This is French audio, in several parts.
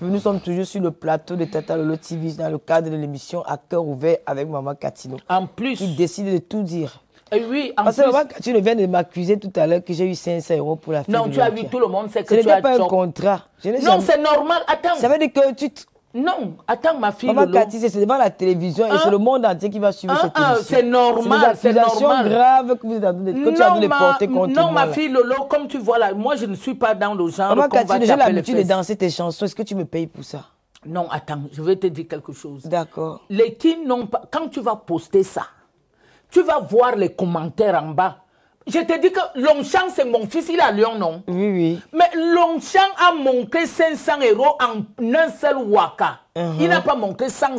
Nous sommes toujours sur le plateau de Tata Lolo TV dans le cadre de l'émission À cœur ouvert avec Maman Catino. En plus. Il décide de tout dire. Oui, en Parce que Maman Catino vient de m'accuser tout à l'heure que j'ai eu 500 € pour la fête. Non, tu as vu, tout le monde sait que tu as... Ce n'était pas un contrat. Non, c'est normal. Attends. Ça veut dire que tu... Non, attends, ma fille. Maman Catino, c'est devant la télévision et c'est le monde entier qui va suivre cette émission. C'est normal, c'est normal. C'est des accusations graves que vous êtes en train de porter contre moi. Non, ma fille Lolo, comme tu vois là, moi je ne suis pas dans le genre. Maman Catino, j'ai l'habitude de danser tes chansons. Est-ce que tu me payes pour ça? Non, attends, je vais te dire quelque chose. D'accord. Les qui n'ont pas... Quand tu vas poster ça, tu vas voir les commentaires en bas. Je te dis que Longchamp, c'est mon fils, il a Lyon, non? Oui, oui. Mais Longchamp a manqué 500 € en un seul waka. Il n'a pas manqué 100.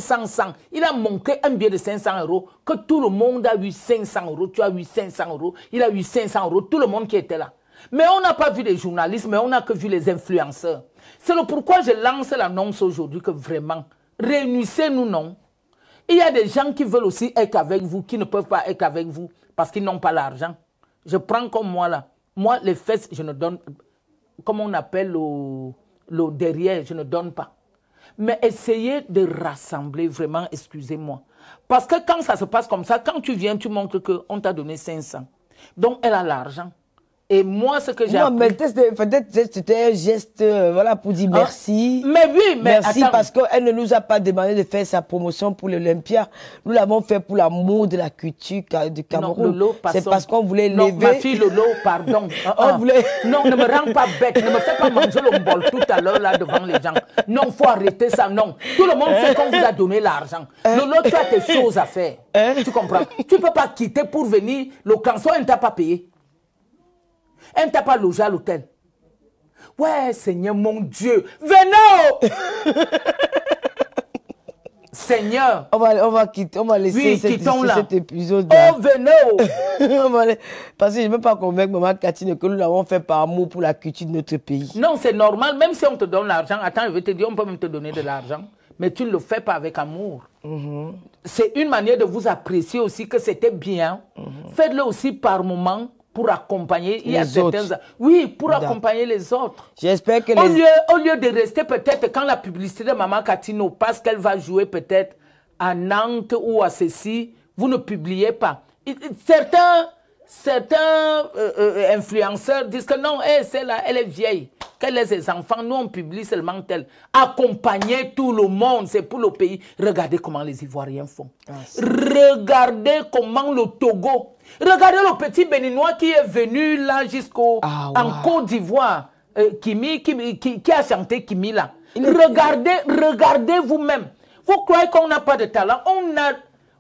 Il a manqué un billet de 500 € que tout le monde a eu 500 €. Tu as eu 500 €. Il a eu 500 €. Tout le monde qui était là. Mais on n'a pas vu les journalistes, mais on n'a que vu les influenceurs. C'est le pourquoi je lance l'annonce aujourd'hui que vraiment, réunissez-nous, non? Il y a des gens qui veulent aussi être avec vous, qui ne peuvent pas être avec vous parce qu'ils n'ont pas l'argent. Je prends comme moi là. Moi, les fesses, je ne donne, comme on appelle le derrière, je ne donne pas. Mais essayez de rassembler vraiment, excusez-moi. Parce que quand ça se passe comme ça, quand tu viens, tu montres qu'on t'a donné 500. Donc, elle a l'argent. Et moi, ce que j'ai appris... Non, mais peut-être c'était un geste voilà, pour dire merci. Mais oui, mais merci attends. Parce qu'elle ne nous a pas demandé de faire sa promotion pour l'Olympia. Nous l'avons fait pour l'amour de la culture du Cameroun. C'est parce qu'on voulait lever... Non, ma fille Lolo, pardon. Non, ne me rends pas bête. Ne me fais pas manger le bol tout à l'heure là devant les gens. Non, il faut arrêter ça, non. Tout le monde sait qu'on vous a donné l'argent. Lolo, tu as tes choses à faire. Tu comprends? Tu ne peux pas quitter pour venir. Le cancer, elle ne t'a pas payé. Elle ne t'a pas logé à l'hôtel. Ouais, Seigneur, mon Dieu. Venez! Seigneur. On va laisser cet épisode. Oh, venez! Parce que je ne veux pas convaincre Maman Catino que nous l'avons fait par amour pour la culture de notre pays. Non, c'est normal. Même si on te donne l'argent, attends, je vais te dire, on peut même te donner de l'argent. Mais tu ne le fais pas avec amour. C'est une manière de vous apprécier aussi que c'était bien. Faites-le aussi par moment. Pour accompagner les autres. Oui, pour accompagner les autres. J'espère que au lieu de rester peut-être quand la publicité de Maman Catino passe qu'elle va jouer peut-être à Nantes ou à ceci, vous ne publiez pas. Certains influenceurs disent que non, celle-là, elle est vieille. Qu'elle ait ses enfants, nous on publie seulement tel. Accompagner tout le monde, c'est pour le pays. Regardez comment les Ivoiriens font. Regardez comment le Togo. Regardez le petit Béninois qui est venu là jusqu'en Côte d'Ivoire. Qui a chanté Kimi là. Regardez vous-même. Vous croyez qu'on n'a pas de talent? On a...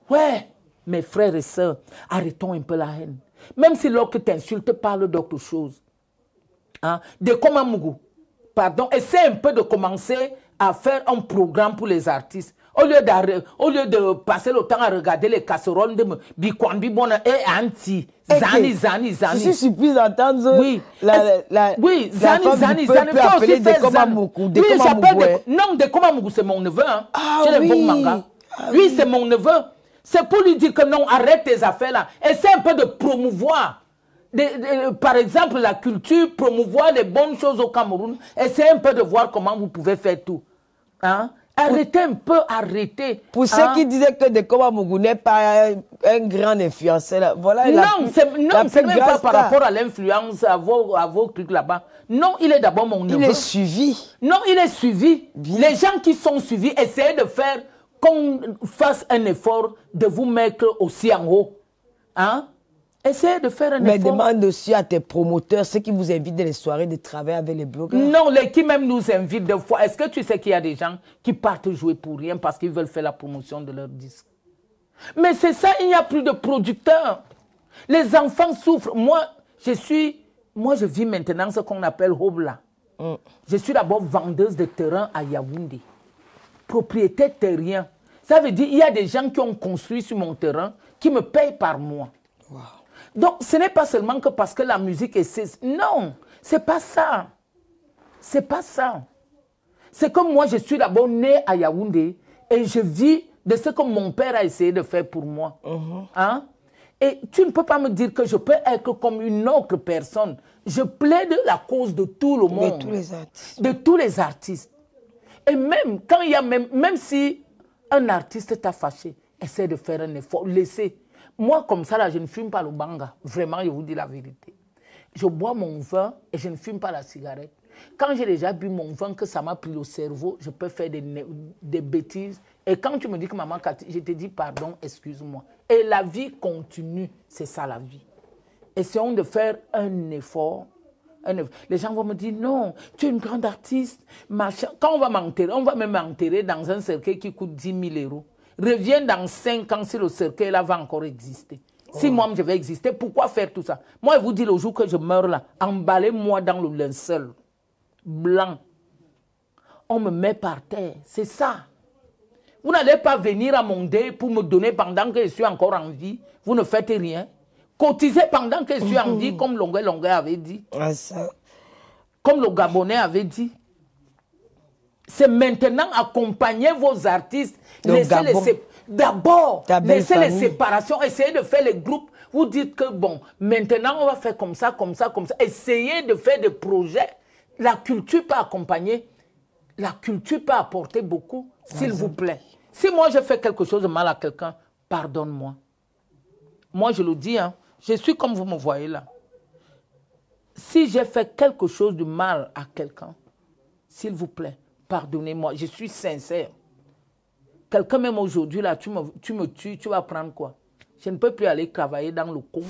Ouais, mes frères et sœurs, arrêtons un peu la haine. Même si l'autre t'insulte, parle d'autre chose. De Komamougou. Pardon, essaie un peu de commencer à faire un programme pour les artistes. Au lieu de passer le temps à regarder les casseroles de Bikwambi Bona et Anti. Zani. Je suis surprise d'entendre Zani. Appeler de Komamougou. Oui, j'appelle non, de Komamougou, c'est mon neveu. Hein. C'est le bon manga. Oui, c'est mon neveu. C'est pour lui dire que non, arrête tes affaires là. Essaie un peu de promouvoir. Par exemple, la culture, promouvoir les bonnes choses au Cameroun. Essayez un peu de voir comment vous pouvez faire tout. Arrêtez un peu, arrêtez. Pour ceux qui disaient que Dekoma Mougou n'est pas un grand influenceur, voilà. Non, c'est même pas par rapport à l'influence, à vos trucs là-bas. Non, il est d'abord mon neveu. Il est suivi. Non, il est suivi. Bien. Les gens qui sont suivis, essayez de faire qu'on fasse un effort de vous mettre aussi en haut. Essayez de faire un effort. Mais demande aussi à tes promoteurs, ceux qui vous invitent dans les soirées de travail avec les blogueurs. Non, les qui même nous invitent des fois. Est-ce que tu sais qu'il y a des gens qui partent jouer pour rien parce qu'ils veulent faire la promotion de leur disque? Mais c'est ça, il n'y a plus de producteurs. Les enfants souffrent. Moi, je vis maintenant ce qu'on appelle Hobla. Je suis d'abord vendeuse de terrain à Yaoundé. Propriétaire terrien. Ça veut dire qu'il y a des gens qui ont construit sur mon terrain qui me payent par mois. Wow. Donc, ce n'est pas seulement que parce que la musique est... Non, c'est pas ça. C'est pas ça. C'est comme moi, je suis d'abord né à Yaoundé et je vis de ce que mon père a essayé de faire pour moi. Et tu ne peux pas me dire que je peux être comme une autre personne. Je plaide la cause de tout le monde. De tous les artistes. De tous les artistes. Et même quand il y a même si un artiste t'a fâché, essaie de faire un effort, laissez. Moi, comme ça, là, je ne fume pas le banga. Vraiment, je vous dis la vérité. Je bois mon vin et je ne fume pas la cigarette. Quand j'ai déjà bu mon vin, que ça m'a pris le cerveau, je peux faire des bêtises. Et quand tu me dis que maman, je te dis pardon, excuse-moi. Et la vie continue, c'est ça la vie. Essayons de faire un effort. Les gens vont me dire, non, tu es une grande artiste. Machin. Quand on va m'enterrer, on va même m'enterrer dans un cercueil qui coûte 10 000 euros. Reviens dans 5 ans si le cercueil là va encore exister. Si moi je vais exister, pourquoi faire tout ça? Moi, je vous dis le jour que je meurs là, emballez-moi dans le linceul blanc. On me met par terre, c'est ça. Vous n'allez pas venir à mon deuil pour me donner pendant que je suis encore en vie. Vous ne faites rien. Cotisez pendant que je suis en vie, comme Longue avait dit. Ah, ça. Comme le Gabonais avait dit. C'est maintenant accompagner vos artistes. D'abord, laissez les séparations, essayez de faire les groupes. Vous dites que bon, maintenant on va faire comme ça, comme ça, comme ça. Essayez de faire des projets. La culture peut accompagner. La culture peut apporter beaucoup, s'il vous plaît. Si moi je fais quelque chose de mal à quelqu'un, pardonne-moi. Moi je le dis, hein, je suis comme vous me voyez là. Si j'ai fait quelque chose de mal à quelqu'un, s'il vous plaît, pardonnez-moi, je suis sincère. Quelqu'un même aujourd'hui, là, tu me tues, tu vas prendre quoi? Je ne peux plus aller travailler dans le con.